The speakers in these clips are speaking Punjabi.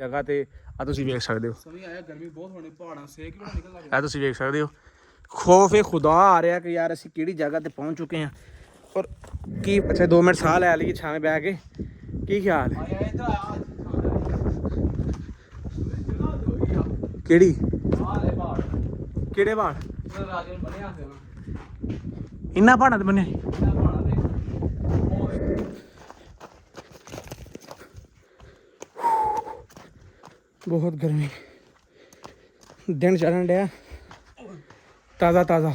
ਜਗ੍ਹਾ ਤੇ ਆ ਤੁਸੀਂ ਵੇਖ ਸਕਦੇ ਹੋ। ਸਮਝ ਆਇਆ ਗਰਮੀ ਬਹੁਤ ਹੋਣੀ, ਪਹਾੜਾਂ ਸੇਕ ਵੀ ਨਿਕਲ ਲੱਗ ਇਹ ਤੁਸੀਂ ਵੇਖ ਸਕਦੇ ਹੋ। ਖੌਫ ਇਹ ਖੁਦਾ ਆ ਰਿਹਾ ਕਿ ਯਾਰ ਅਸੀਂ ਕਿਹੜੀ ਜਗ੍ਹਾ ਤੇ ਪਹੁੰਚ ਚੁੱਕੇ ਹਾਂ। ਔਰ ਕੀ ਅੱਛਾ 2 ਮਿੰਟ ਸਾਹ ਲੈ ਲਈਏ ਛਾਵੇਂ ਬਹਿ ਕੇ। ਕੀ ਖਿਆਲ ਹੈ ਕਿਹੜੀ ਕਿਹੜੇ ਪਹਾੜ ਰਾਜੇ ਬਣਿਆ ਸੀ ਨਾ ਇੰਨਾ ਪਹਾੜਾਂ ਤੇ ਬਣਿਆ ਪਹਾੜਾਂ ਦੇ ਬਹੁਤ ਗਰਮੀ ਦਿਨ ਚੜ੍ਹਨ ਡਿਆ ਤਾਜ਼ਾ ਤਾਜ਼ਾ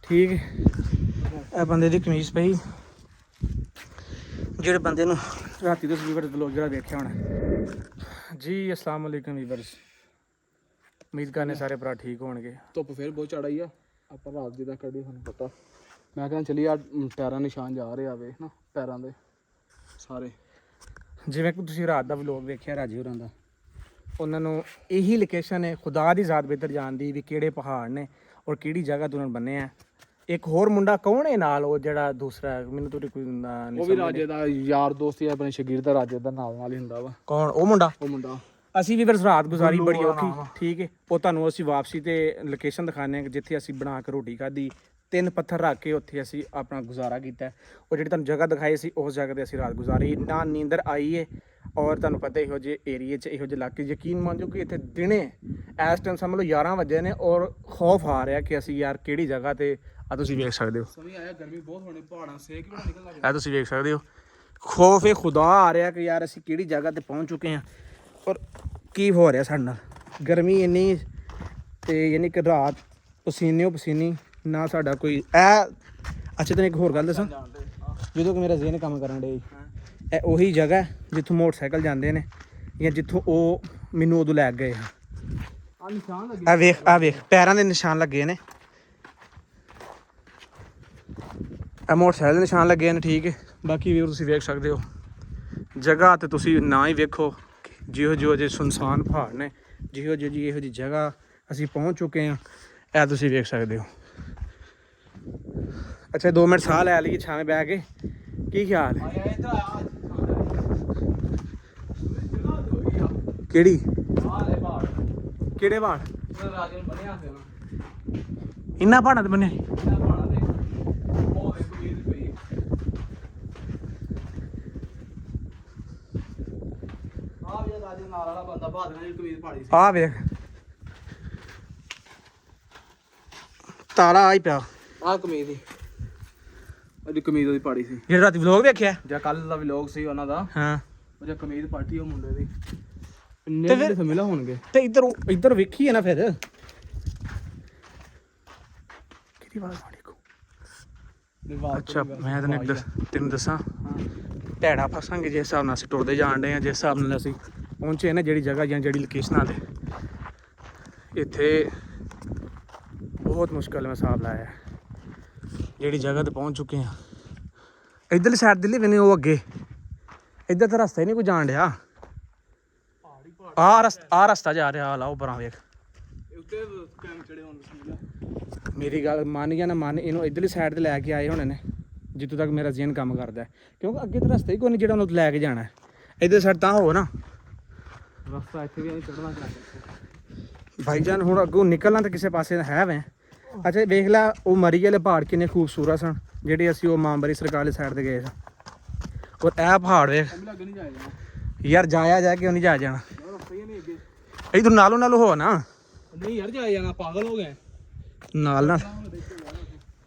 ਠੀਕ। ਇਹ ਬੰਦੇ ਦੀ ਕਮੀਜ਼ ਪਈ ਜਿਹੜੇ ਬੰਦੇ ਨੂੰ ਰਾਤੀ ਤੋਂ ਵੀਵਰ ਵਲੋਗ ਜਿਹੜਾ ਵੇਖਿਆ ਹੋਣਾ ਜੀ। ਅਸਲਾਮ ਵਾਲੇਕਮ ਵੀਵਰਸ, ਉਮੀਦ ਕਰਨੇ ਸਾਰੇ ਭਰਾ ਠੀਕ ਹੋਣਗੇ। ਧੁੱਪ ਫਿਰ ਬਹੁਤ ਚੜਾਈ ਆ, ਆਪਾਂ ਰਾਤ ਦੀ ਦਾ ਕੱਢੀ ਤੁਹਾਨੂੰ ਪਤਾ। ਮੈਂ ਕਹਿੰਦਾ ਚਲੀ ਆ ਪੈਰਾਂ ਨਿਸ਼ਾਨ ਜਾ ਰਹੇ ਆਵੇ ਨਾ ਪੈਰਾਂ ਦੇ ਸਾਰੇ। ਜਿਵੇਂ ਕਿ ਤੁਸੀਂ ਰਾਤ ਦਾ ਵਲੋਗ ਵੇਖਿਆ ਰਾਜੇ ਹੋਰਾਂ ਦਾ, ਉਹਨਾਂ ਨੂੰ ਇਹੀ ਲੋਕੇਸ਼ਨ ਹੈ ਖੁਦਾ ਦੀ ਜ਼ਾਤ ਬਿਹਤਰ ਜਾਣਦੀ ਵੀ ਕਿਹੜੇ ਪਹਾੜ ਨੇ ਔਰ ਕਿਹੜੀ ਜਗ੍ਹਾ ਤੋਂ ਉਹਨਾਂ ਬੰਨੇ ਆ। ਇੱਕ ਹੋਰ ਮੁੰਡਾ ਕੌਣ ਹੈ ਨਾਲ, ਉਹ ਜਿਹੜਾ ਦੂਸਰਾ ਮੈਨੂੰ ਤੁਹਾਡੇ ਕੋਈ ਉਹ ਵੀ ਰਾਜੇ ਦਾ ਯਾਰ ਦੋਸਤ ਹੀ ਆਪਣੇ ਸ਼ਗੀਰ ਦਾ, ਰਾਜੇ ਦਾ ਨਾਲ ਹੀ ਹੁੰਦਾ ਵਾ। ਕੌਣ ਉਹ ਮੁੰਡਾ? ਉਹ ਮੁੰਡਾ ਅਸੀਂ ਵੀ ਫਿਰ ਰਾਤ ਗੁਜ਼ਾਰੀ ਬੜੀ ਔਖੀ ਠੀਕ ਹੈ। ਉਹ ਤੁਹਾਨੂੰ ਅਸੀਂ ਵਾਪਸੀ ਤੇ ਲੋਕੇਸ਼ਨ ਦਿਖਾਉਂਦੇ ਹਾਂ ਜਿੱਥੇ ਅਸੀਂ ਬਣਾ ਕੇ ਰੋਟੀ ਖਾਧੀ, 3 ਪੱਥਰ ਰੱਖ ਕੇ ਉੱਥੇ ਅਸੀਂ ਆਪਣਾ ਗੁਜ਼ਾਰਾ ਕੀਤਾ। ਉਹ ਜਿਹੜੀ ਤੁਹਾਨੂੰ ਜਗ੍ਹਾ ਦਿਖਾਈ ਸੀ ਉਸ ਜਗ੍ਹਾ ਤੇ ਅਸੀਂ ਰਾਤ ਗੁਜ਼ਾਰੀ। ਨਾ ਨੀਂਦਰ ਆਈ ਹੈ ਔਰ ਤੁਹਾਨੂੰ ਪਤਾ ਇਹੋ ਜਿਹੇ ਏਰੀਏ 'ਚ ਇਹੋ ਜਿਹੇ ਇਲਾਕੇ ਯਕੀਨ ਮੰਨ ਜਾਓ ਕਿ ਇੱਥੇ ਦਿਨੇ ਇਸ ਟਾਈਮ ਸਮਝ ਲਓ 11 ਵਜੇ ਨੇ ਔਰ ਖੌਫ ਆ ਰਿਹਾ ਕਿ ਅਸੀਂ ਯਾਰ ਕਿਹੜੀ ਜਗ੍ਹਾ ਤੇ ਆ ਤੁਸੀਂ ਵੇਖ ਸਕਦੇ ਹੋ। ਸਮਝ ਆਇਆ ਗਰਮੀ ਬਹੁਤ ਹੋਣੀ, ਪਹਾੜਾਂ ਸੇਕ ਵੀ ਨਿਕਲ ਲੱਗ ਇਹ ਤੁਸੀਂ ਵੇਖ ਸਕਦੇ ਹੋ। ਖੌਫ ਇਹ ਖੁਦਾ ਆ ਰਿਹਾ ਕਿ ਯਾਰ ਅਸੀਂ ਕਿਹੜੀ ਜਗ੍ਹਾ ਤੇ ਪਹੁੰਚ ਚੁੱਕੇ ਹਾਂ ਔਰ ਕੀ ਹੋ ਰਿਹਾ ਸਾਡੇ ਨਾਲ। ਗਰਮੀ ਇੰਨੀ ਤੇ ਯਾਨੀ ਕਿ ਰਾਤ ਪਸੀਨੇ ਪਸੀਨੀ ਨਾ ਸਾਡਾ ਕੋਈ ਅੱਛਾ ਤੈਨੂੰ ਇੱਕ ਹੋਰ ਗੱਲ ਦੱਸਾਂ, ਜਦੋਂ ਕਿ ਮੇਰਾ ਜ਼ਿਹਨ ਕੰਮ ਕਰਨ ਡੇ ਇਹ ਉਹੀ ਜਗ੍ਹਾ ਜਿੱਥੋਂ ਮੋਟਰਸਾਈਕਲ ਜਾਂਦੇ ਨੇ ਜਾਂ ਜਿੱਥੋਂ ਉਹ ਮੈਨੂੰ ਉਦੋਂ ਲੈ ਗਏ ਆ ਨਿਸ਼ਾਨ ਲੱਗੇ। ਆ ਵੇਖ ਪੈਰਾਂ ਦੇ ਨਿਸ਼ਾਨ ਲੱਗੇ ਨੇ, ਇਹ ਮੋਟਰਸਾਈਕਲ ਦੇ ਨਿਸ਼ਾਨ ਲੱਗੇ ਨੇ ਠੀਕ ਹੈ। ਬਾਕੀ ਵੀ ਤੁਸੀਂ ਵੇਖ ਸਕਦੇ ਹੋ ਜਗ੍ਹਾ ਤੇ ਤੁਸੀਂ ਨਾ ਹੀ ਵੇਖੋ ਜਿਹੋ ਜਿਹੇ ਸੁਨਸਾਨ ਪਹਾੜ ਨੇ, ਜਿਹੋ ਜਿਹੀ ਜਗ੍ਹਾ ਅਸੀਂ ਪਹੁੰਚ ਚੁੱਕੇ ਹਾਂ ਇਹ ਤੁਸੀਂ ਵੇਖ ਸਕਦੇ ਹੋ। ਅੱਛਾ 2 ਮਿੰਟ ਸਾਹ ਲੈ ਲਈਏ ਛਾਵੇਂ ਬਹਿ ਕੇ। ਕੀ ਖਿਆਲ ਹੈ ਕਿਹੜੀ ਕਿਹੜੇ ਪਹਾੜ ਰਾਜੇ ਬਣਿਆ ਸੀ ਨਾ ਇੰਨਾ ਪਹਾੜਾਂ ਤੇ ਬਣਿਆ ਪਹਾੜਾਂ ਦੇ ਉਹ ਇੱਕ ਕਮੀਜ਼ ਪਈ ਆ ਵੀ ਰਾਜੇ ਨਾਲ ਵਾਲਾ ਬੰਦਾ ਬਹਾਦਰ ਨੇ ਕਮੀਜ਼ ਪਾੜੀ ਸੀ। ਆ ਵੇਖ ਤਾਲਾ ਆਈ ਪਿਆ ਆ ਕਮੀਜ਼ ਦੀ ਉਹਦੀ ਕਮੀਜ਼ ਉਹਦੀ ਪਾੜੀ ਸੀ ਜਿਹੜਾ ਰਾਤੀ ਵਲੋਗ ਵੇਖਿਆ ਜਾਂ ਕੱਲ ਦਾ ਵਲੌਗ ਸੀ ਉਹਨਾਂ ਦਾ। ਹਾਂ ਉਹ ਜਾਂ ਕਮੀਜ਼ ਪਾਟੀ ਉਹ ਮੁੰਡੇ ਦੀ ਤੇ ਇੰਨੇ ਫਿਰ ਮਿਲਾ ਹੋਣਗੇ। ਤੇ ਇੱਧਰ ਵੇਖੀ ਹੈ ਨਾ ਫਿਰ ਕਿਹਦੀ ਆਵਾਜ਼ ਆ ਦੇਖੋ। ਅੱਛਾ ਮੈਂ ਤੈਨੂੰ ਦੱਸਾਂ ਢੈੜਾ ਫਸਾਂਗੇ ਜਿਸ ਹਿਸਾਬ ਨਾਲ ਅਸੀਂ ਟੁਰਦੇ ਜਾਣ ਡੇ ਹਾਂ, ਜਿਸ ਹਿਸਾਬ ਨਾਲ ਅਸੀਂ ਪਹੁੰਚੇ ਨਾ ਜਿਹੜੀ ਜਗ੍ਹਾ ਜਾਂ ਜਿਹੜੀ ਲੋਕੇਸ਼ਨਾਂ ਤੇ ਇੱਥੇ ਬਹੁਤ ਮੁਸ਼ਕਲ ਮੈਂ ਹਿਸਾਬ ਲਾਇਆ ਜਿਹੜੀ ਜਗ੍ਹਾ ਤੇ ਪਹੁੰਚ ਚੁੱਕੇ ਹਾਂ। ਇੱਧਰਲੀ ਸਾਈਡ ਦਿੱਲੀ ਵੀ ਨਹੀਂ ਉਹ ਅੱਗੇ ਇੱਧਰ ਤਾਂ ਰਸਤਾ ਹੀ ਨਹੀਂ ਕੋਈ ਜਾਣ ਡਿਆ। ਆ ਰਸਤਾ ਜਾ ਰਿਹਾ ਹਾਲਾ ਉਹ ਪਰਾਂ ਵੇਖ। ਉੱਤੇ ਕੈਮ ਚੜੇ ਹੋਣ ਮੇਰੀ ਗੱਲ ਮੰਨ ਗਿਆ ਨਾ ਮੰਨ, ਇਹਨੂੰ ਇੱਧਰਲੀ ਸਾਈਡ ਤੇ ਲੈ ਕੇ ਆਏ ਹੋਣੇ ਨੇ ਜਿੱਥੋਂ ਤੱਕ ਮੇਰਾ ਜ਼ਿਹਨ ਕੰਮ ਕਰਦਾ ਕਿਉਂਕਿ ਅੱਗੇ ਤਾਂ ਰਸਤਾ ਹੀ ਕੋਈ ਨਹੀਂ ਜਿਹੜਾ ਉਹਨੂੰ ਲੈ ਕੇ ਜਾਣਾ। ਇੱਧਰ ਸਾਈਡ ਤਾਂ ਹੋ ਨਾ ਰਸਤਾ ਇੱਥੇ ਵੀ ਚੜਨਾ ਚਾਹੀਦਾ ਭਾਈ ਜਾਨ। ਹੁਣ ਅੱਗੋਂ ਨਿਕਲਣਾ ਤਾਂ ਕਿਸੇ ਪਾਸੇ ਹੈ ਵੈਂ। ਅੱਛਾ ਵੇਖ ਲੈ ਉਹ ਮਰੀ ਵਾਲੇ ਪਹਾੜ ਕਿੰਨੇ ਖੂਬਸੂਰਤ ਸਨ ਜਿਹੜੇ ਅਸੀਂ ਉਹ ਮਾਂਬਰੀ ਸਰਕਾਰ ਵਾਲੀ ਸਾਈਡ ਤੇ ਗਏ ਸਾਂ। ਔਰ ਇਹ ਪਹਾੜ ਵੇਖ ਲੱਗ ਨਹੀਂ ਜਾਏਗਾ ਯਾਰ ਜਾਇਆ ਜਾ ਕਿਉਂ ਨਹੀਂ ਜਾ ਜਾਣਾ। ਰਸਤਾ ਹੀ ਨਹੀਂ ਅੱਗੇ ਇੱਧਰ ਨਾਲੋਂ ਹੋ ਨਾ ਨਹੀਂ ਯਾਰ ਜਾਇਆ ਜਾਣਾ ਪਾਗਲ ਹੋ ਗਏ ਨਾਲ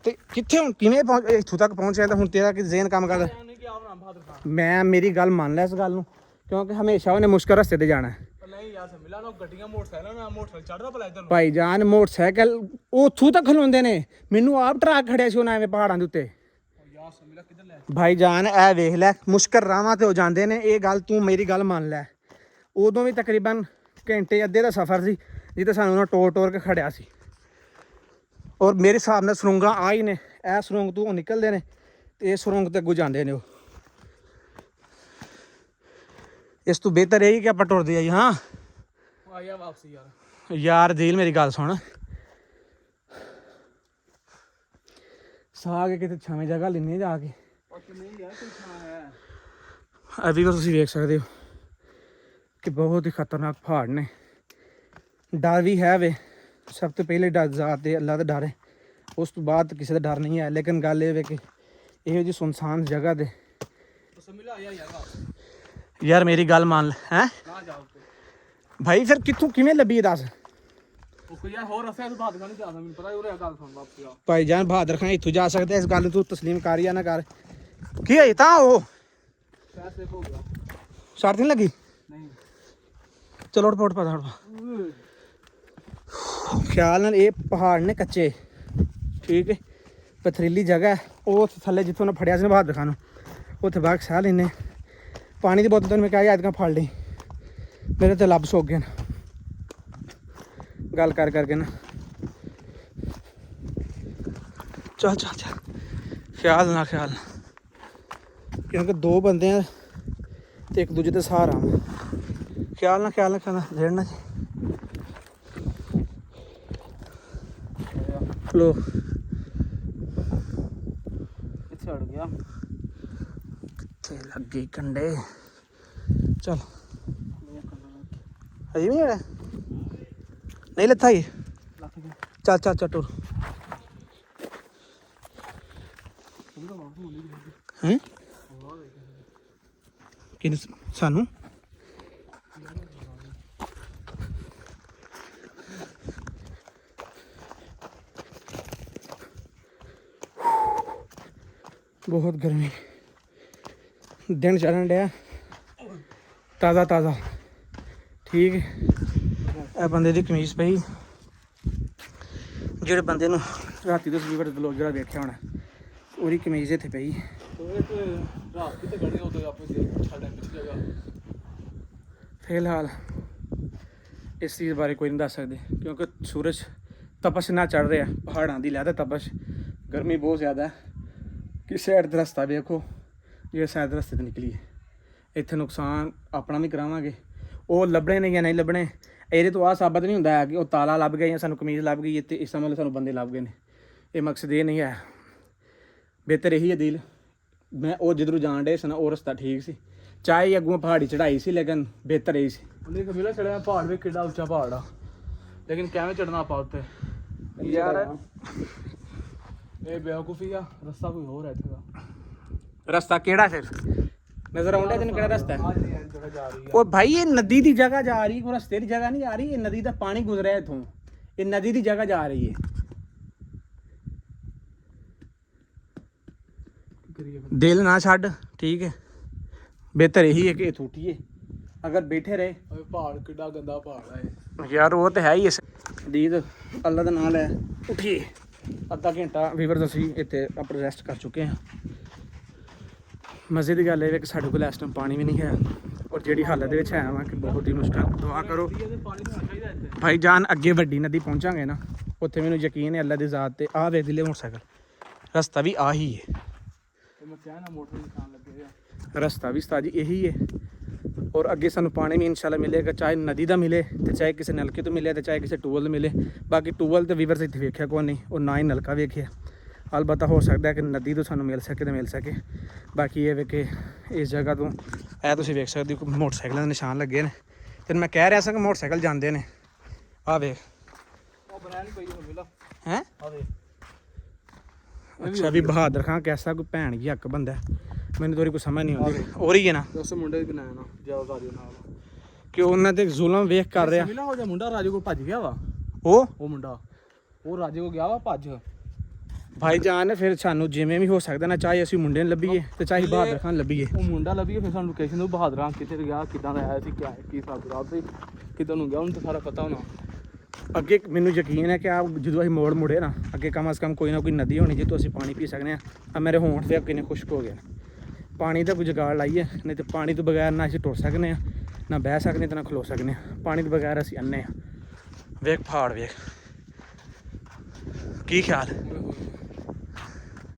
ਤੇ ਕਿੱਥੇ ਹੁਣ ਕਿਵੇਂ ਇੱਥੋਂ ਤੱਕ ਪਹੁੰਚਿਆ ਤਾਂ ਹੁਣ ਤੇਰਾ ਕਿ ਜ਼ਿਹਨ ਕੰਮ ਕਰਦਾ। ਮੈਂ ਮੇਰੀ ਗੱਲ ਮੰਨ ਲੈ ਇਸ ਗੱਲ ਨੂੰ ਕਿਉਂਕਿ ਹਮੇਸ਼ਾ ਉਹਨੇ ਮੁਸ਼ਕਲ ਰਸਤੇ ਤੇ ਜਾਣਾ। ਨਹੀਂ ਯਾਰ ਮਿਲਾ ਨਾ ਗੱਡੀਆਂ ਮੋਟਰਸਾਈਕਲ ਨਾ ਮੋਟਰਸਾਈਕਲ ਚੜਦਾ ਭਲਾ ਇੱਧਰ ਨੂੰ ਭਾਈ ਜਾਨ ਮੋਟਰਸਾਈਕਲ ਉੱਥੋਂ ਤੱਕ ਖਲੋਂਦੇ ਨੇ। ਮੈਨੂੰ ਆਪ ਟਰੱਕ ਖੜਿਆ ਸੀ ਉਹਨਾਂ ਐਵੇਂ ਪਹਾੜਾਂ ਦੇ ਉੱਤੇ। ਯਾਰ ਸਮਿਲਾ ਕਿੱਧਰ ਲੈ ਭਾਈ ਜਾਨ ਇਹ ਵੇਖ ਲੈ ਮੁਸ਼ਕਲ ਰਾਹਾਂ ਤੇ ਹੋ ਜਾਂਦੇ ਨੇ। ਇਹ ਗੱਲ ਤੂੰ ਮੇਰੀ ਗੱਲ ਮੰਨ ਲੈ। ਉਦੋਂ ਵੀ ਤਕਰੀਬਨ ਘੰਟੇ ਅੱਧੇ ਦਾ ਸਫ਼ਰ ਸੀ ਜਿੱਥੇ ਸਾਨੂੰ ਉਹਨਾਂ ਟੋਰ ਕੇ ਖੜਿਆ ਸੀ। ਔਰ ਮੇਰੇ ਹਿਸਾਬ ਨਾਲ ਸੁਰੰਗਾਂ ਆ ਹੀ ਨੇ। ਇਹ ਸੁਰੰਗ ਤੋਂ ਨਿਕਲਦੇ ਨੇ ਤੇ ਇਹ ਸੁਰੰਗ ਤੇ ਅੱਗੋਂ ਜਾਂਦੇ ਨੇ। ਉਹ ਇਸ ਤੋਂ ਬਿਹਤਰ ਇਹ ਹੀ ਕਿ ਆਪਾਂ ਟੁਰਦੇ ਆਈ। ਹਾਂ ਆਇਆ ਵਾਪਸੀ ਯਾਰ ਯਾਰ ਦਿਲ ਮੇਰੀ ਗੱਲ ਸੁਣ। ਸਾਗ ਕਿਤੇ ਛਾਵੇਂ ਜਗ੍ਹਾ ਲੈਣੇ ਜਾ ਕੇ। ਨਹੀਂ ਯਾਰ ਕੋਈ ਥਾਂ ਹੈ ਅਭੀ ਤੁਸੀਂ ਵੇਖ ਸਕਦੇ ਹੋ ਕਿ ਬਹੁਤ ਹੀ ਖਤਰਨਾਕ ਪਹਾੜ ਨੇ। ਡਰ ਵੀ ਹੈ ਵੇ, ਸਭ ਤੋਂ ਪਹਿਲੇ ਡਰ ਜ਼ਾਤ ਤੇ ਅੱਲਾ ਦਾ ਡਰ ਹੈ, ਉਸ ਤੋਂ ਬਾਅਦ ਕਿਸੇ ਦਾ ਡਰ ਨਹੀਂ ਹੈ। ਲੇਕਿਨ ਗੱਲ ਇਹ ਵੇ ਕਿ ਇਹੋ ਜਿਹੀ ਸੁਨਸਾਨ ਜਗ੍ਹਾ ਤੇ ਯਾਰ ਮੇਰੀ ਗੱਲ ਮੰਨ ਲੈ ਹੈ ਭਾਈ, ਫਿਰ ਕਿੱਥੋਂ ਕਿਵੇਂ ਲੱਭੀ ਇਹ ਦੱਸ। ਭਾਈ ਜਾਨ ਬਹਾਦਰ ਖਾਨ ਇੱਥੋਂ ਜਾ ਸਕਦੇ, ਇਸ ਗੱਲ ਤੂੰ ਤਸਲੀਮ ਕਰ ਜਾਂ ਨਾ ਕਰ। ਕੀ ਹੋਈ ਤਾਂ ਉਹ ਸੜਕ ਨਹੀਂ ਲੱਗੀ? ਚਲੋ ਰਿਪੋਰਟ ਪਾ ਖਿਆਲ ਨਾਲ। ਇਹ ਪਹਾੜ ਨੇ ਕੱਚੇ, ਠੀਕ ਹੈ, ਪਥਰੀਲੀ ਜਗ੍ਹਾ। ਉਹ ਥੱਲੇ ਜਿੱਥੋਂ ਉਹਨੇ ਫੜਿਆ ਸੀ ਨਾ ਬਹਾਦਰ ਖਾਨ ਨੂੰ, ਉੱਥੇ ਬਾਗ ਸਾਹ ਲੈਨੇ। ਪਾਣੀ ਦੀ ਬੋਤਲ ਤੈਨੂੰ ਮੈਂ ਕਿਹਾ ਯਾਦ ਫੜ ਲਈ, ਮੇਰੇ ਤੇ ਲੱਭ ਸੋਕ ਗਏ ਨਾ ਗੱਲ ਕਰ ਕਰਕੇ ਨਾ। ਚੱਲ ਚੱਲ ਚੱਲ, ਖਿਆਲ ਨਾਲ ਖਿਆਲ ਨਾਲ, ਕਿਉਂਕਿ ਦੋ ਬੰਦੇ ਆ ਤੇ ਇੱਕ ਦੂਜੇ ਤੇ ਸਹਾਰਾ। ਖਿਆਲ ਨਾਲ ਖਿਆਲ ਨਾਲ ਖਿਆਲ ਨਾਲ ਲੈਣਾ ਜੀ। ਲੋ ਛੜ ਗਿਆ, ਕਿੱਥੇ ਲੱਗੀ ਕੰਡੇ। ਚਲ ਅਜੇ ਵੀ ਜਿਹੜਾ ਨਹੀਂ ਲੱਥਾ ਹੀ। ਚੱਲ ਚੱਲ ਚੱਲ ਟੁਰ। ਹੈਂ ਕਿਨ ਸਾਨੂੰ ਬਹੁਤ ਗਰਮੀ, ਦਿਨ ਚੜ੍ਹਨ ਡਿਆ ਤਾਜ਼ਾ ਤਾਜ਼ਾ, ਠੀਕ ਹੈ। ਇਹ ਬੰਦੇ ਦੀ ਕਮੀਜ਼ ਪਈ, ਜਿਹੜੇ ਬੰਦੇ ਨੂੰ ਰਾਤੀ ਤੋਂ ਸਲੀਵਰ ਵਲੋਗ ਜਿਹੜਾ ਵੇਖਿਆ ਹੋਣਾ, ਉਹਦੀ ਕਮੀਜ਼ ਇੱਥੇ ਪਈ। ਫਿਲਹਾਲ ਇਸ ਚੀਜ਼ ਬਾਰੇ ਕੋਈ ਨਹੀਂ ਦੱਸ ਸਕਦੇ, ਕਿਉਂਕਿ ਸੂਰਜ ਤਪਸ਼ ਨਾ ਚੜ੍ਹ ਰਿਹਾ, ਪਹਾੜਾਂ ਦੀ ਲਿਆ ਤਪਸ਼, ਗਰਮੀ ਬਹੁਤ ਜ਼ਿਆਦਾ ਹੈ। ਕਿਸ ਸਾਈਡ ਦਾ ਰਸਤਾ ਵੇਖੋ, ਜੇ ਸਾਈਡ ਦੇ ਰਸਤੇ 'ਤੇ ਨਿਕਲੀਏ ਇੱਥੇ ਨੁਕਸਾਨ ਆਪਣਾ ਵੀ ਕਰਾਵਾਂਗੇ। ਉਹ ਲੱਭਣੇ ਨੇ ਜਾਂ ਨਹੀਂ ਲੱਭਣੇ, ਇਹਦੇ ਤੋਂ ਆਹ ਸਾਬਤ ਨਹੀਂ ਹੁੰਦਾ ਹੈ ਕਿ ਉਹ ਤਾਲਾ ਲੱਭ ਗਿਆ ਜਾਂ ਸਾਨੂੰ ਕਮੀਜ਼ ਲੱਭ ਗਈ ਅਤੇ ਇਸ ਸਮੇਂ ਸਾਨੂੰ ਬੰਦੇ ਲੱਭ ਗਏ ਨੇ। ਇਹ ਮਕਸਦ ਇਹ ਨਹੀਂ ਹੈ। ਬਿਹਤਰ ਇਹੀ ਹੈ ਦਿਲ, ਮੈਂ ਉਹ ਜਿੱਧਰੋਂ ਜਾਣ ਡੇ ਸਨ ਉਹ ਰਸਤਾ ਠੀਕ ਸੀ, ਚਾਹੇ ਅੱਗੋਂ ਪਹਾੜੀ ਚੜ੍ਹਾਈ ਸੀ, ਲੇਕਿਨ ਬਿਹਤਰ ਇਹੀ ਸੀ। ਉਹਨੇ ਕਬੀਲਾ ਚੜਿਆ ਪਹਾੜ ਵੇ, ਕਿੱਡਾ ਉੱਚਾ ਪਹਾੜ ਆ, ਲੇਕਿਨ ਕਿਵੇਂ ਚੜਨਾ ਆਪਾਂ ਉੱਤੇ ਯਾਰ। ਇਹ ਬੇਵਕੂਫੀ ਆ, ਰਸਤਾ ਕੋਈ ਹੋਰ ਹੈ ਇੱਥੇ ਦਾ। ਰਸਤਾ ਕਿਹੜਾ ਫਿਰ ਨਜ਼ਰ ਆਉਂਦਾ ਤੈਨੂੰ? ਕਿਹੜਾ ਰਸਤਾ ਹੈ? ਜਗ੍ਹਾ ਜਾ ਰਹੀ ਉਹ ਭਾਈ ਇਹ ਨਦੀ ਦੀ ਜਗ੍ਹਾ ਜਾ ਰਹੀ, ਕੋਈ ਰਸਤੇ ਦੀ ਜਗ੍ਹਾ ਨਹੀਂ ਜਾ ਰਹੀ। ਇਹ ਨਦੀ ਦਾ ਪਾਣੀ ਗੁਜ਼ਰਿਆ ਇੱਥੋਂ, ਇਹ ਨਦੀ ਦੀ ਜਗ੍ਹਾ ਜਾ ਰਹੀ ਹੈ। ਦਿਲ ਨਾ ਛੱਡ, ਠੀਕ ਹੈ। ਬਿਹਤਰ ਇਹੀ ਹੈ ਕਿ ਇਹ ਟੁੱਟੀਏ, ਅਗਰ ਬੈਠੇ ਰਹੇ। ਪਹਾੜ ਕਿੱਡਾ ਗੰਦਾ ਪਹਾੜ ਹੈ ਯਾਰ, ਉਹ ਤਾਂ ਹੈ ਹੀ। ਇਸ ਦੀਦ ਅੱਲਾ ਦਾ ਨਾਮ ਲੈ ਉੱਠੀਏ। ਅੱਧਾ ਘੰਟਾ ਵੀਵਰਸ ਅਸੀਂ ਇੱਥੇ ਆਪਣਾ ਰੈਸਟ ਕਰ ਚੁੱਕੇ ਹਾਂ। ਮਜ਼ੇ ਦੀ ਗੱਲ ਇਹ ਹੈ ਕਿ ਸਾਡੇ ਕੋਲ ਇਸ ਟਾਈਮ ਪਾਣੀ ਵੀ ਨਹੀਂ ਹੈ, ਔਰ ਜਿਹੜੀ ਹਾਲਤ ਦੇ ਵਿੱਚ ਹੈ ਵਾ ਕਿ ਬਹੁਤ ਹੀ ਮੁਸ਼ਕਲ। ਦੁਆ ਕਰੋ ਭਾਈ ਜਾਨ, ਅੱਗੇ ਵੱਡੀ ਨਦੀ ਪਹੁੰਚਾਂਗੇ ਨਾ, ਉੱਥੇ ਮੈਨੂੰ ਯਕੀਨ ਹੈ ਅੱਲਾ ਦੀ ਜ਼ਾਤ ਤੇ। ਆਹ ਵੇਖ ਲੈ ਮੋਟਰਸਾਈਕਲ, ਰਸਤਾ ਵੀ ਆਹੀ ਹੈ। ਰਸਤਾ ਵੀ ਸਤਾਜੀ ਇਹੀ ਹੈ, ਔਰ ਅੱਗੇ ਸਾਨੂੰ ਪਾਣੀ ਵੀ ਇਨਸ਼ਾਅੱਲਾ ਮਿਲੇਗਾ, ਚਾਹੇ ਨਦੀ ਦਾ ਮਿਲੇ ਤੇ ਚਾਹੇ ਕਿਸੇ ਨਲਕੇ ਤੋਂ ਮਿਲੇ ਤੇ ਚਾਹੇ ਕਿਸੇ ਟੂਵਲ ਤੋਂ ਮਿਲੇ। ਬਾਕੀ ਟੂਵਲ ਤੇ ਵੀਵਰਸ ਇੱਥੇ ਵੇਖਿਆ ਕੋਈ ਨਹੀਂ, ਉਹ ਨਾ ਹੀ ਨਲਕਾ ਵੇਖਿਆ। ਅਲਬੱਤਾ ਹੋ ਸਕਦਾ ਕਿ ਨਦੀ ਤੋਂ ਸਾਨੂੰ ਮਿਲ ਸਕੇ ਤੇ ਮਿਲ ਸਕੇ। ਬਾਕੀ ਇਹ ਵੇ ਕਿ ਇਸ ਜਗ੍ਹਾ ਤੋਂ ਇਹ ਤੁਸੀਂ ਵੇਖ ਸਕਦੇ ਹੋ ਮੋਟਰਸਾਈਕਲਾਂ ਦੇ ਨਿਸ਼ਾਨ ਲੱਗੇ ਨੇ। ਤੇ ਮੈਂ ਕਹਿ ਰਿਹਾ ਸਾਂ ਕਿ ਮੋਟਰਸਾਈਕਲ ਜਾਂਦੇ ਨੇ। ਆਹ ਵੇਖ, ਹੈਂ ਅੱਛਾ ਵੀ ਬਹਾਦਰ ਖਾਨ ਕੈਸਾ ਕੋਈ ਭੈਣ ਕੀ ਹੱਕ ਬੰਦਾ, ਮੈਨੂੰ ਤੋਰੀ ਕੋਈ ਸਮਝ ਨਹੀਂ ਆਉਂਦੀ। ਹੋ ਰਹੀ ਹੈ ਨਾ ਉਸ ਮੁੰਡੇ ਦੀ ਬਣਾਇਆ ਨਾ ਜਿਆਦਾ ਰਾਜੂ ਨਾਲ, ਕਿ ਉਹਨਾਂ ਤੇ ਜ਼ੁਲਮ ਵੇਖ ਕਰ ਰਿਹਾ। ਮਿਲਾ ਹੋ ਜਾ ਮੁੰਡਾ ਰਾਜੂ ਕੋਲ ਭੱਜ ਗਿਆ ਵਾ। ਉਹ ਮੁੰਡਾ ਉਹ ਰਾਜੂ ਕੋਲ ਗਿਆ ਵਾ ਭੱਜ। ਭਾਈ ਜਾਨ, ਫਿਰ ਸਾਨੂੰ ਜਿਵੇਂ ਵੀ ਹੋ ਸਕਦਾ ਨਾ, ਚਾਹੇ ਅਸੀਂ ਮੁੰਡੇ ਨੂੰ ਲੱਭੀਏ ਤੇ ਚਾਹੇ ਬਹਾਦਰ ਖਾਨ ਲੱਭੀਏ। ਉਹ ਮੁੰਡਾ ਲੱਭੀਏ, ਫਿਰ ਸਾਨੂੰ ਲੋਕੇਸ਼ਨ ਦੋ ਬਹਾਦਰ ਖਾਨ ਕਿੱਥੇ ਗਿਆ, ਕਿੱਦਾਂ ਦਾ ਆਇਆ ਸੀ, ਕਿਆ ਕੀ ਹਿਸਾਬ ਕਿਤਾਬ ਸੀ, ਕਿੱਦਾਂ ਨੂੰ ਗਿਆ, ਉਹਨੂੰ ਤਾਂ ਸਾਰਾ ਪਤਾ ਹੋਣਾ। ਅੱਗੇ ਮੈਨੂੰ ਯਕੀਨ ਹੈ ਕਿ ਆ ਜਦੋਂ ਅਸੀਂ ਮੋੜ ਮੁੜੇ ਨਾ, ਅੱਗੇ ਕਮ ਅਜ਼ ਕਮ ਕੋਈ ਨਾ ਕੋਈ ਨਦੀ ਹੋਣੀ ਜਿੱਥੋਂ ਅਸੀਂ ਪਾਣੀ ਪੀ ਸਕਦੇ ਹਾਂ। ਆ ਮੇਰੇ ਹੋਂਠ ਦੇ ਕਿੰਨੇ ਖੁਸ਼ਕ ਹੋ ਗਏ ਨੇ। ਪਾਣੀ ਦਾ ਕੋਈ ਜੁਗਾੜ ਲਾਈਏ, ਨਹੀਂ ਤਾਂ ਪਾਣੀ ਤੋਂ ਬਗੈਰ ਨਾ ਅਸੀਂ ਟੁਰ ਸਕਦੇ ਹਾਂ, ਨਾ ਬਹਿ ਸਕਦੇ ਤੇ ਨਾ ਖਲੋ ਸਕਦੇ ਹਾਂ। ਪਾਣੀ ਤੋਂ ਬਗੈਰ ਅਸੀਂ ਅੰਨੇ ਹਾਂ। ਵੇਖ ਪਹਾੜ ਵੇਖ, ਕੀ ਖਿਆਲ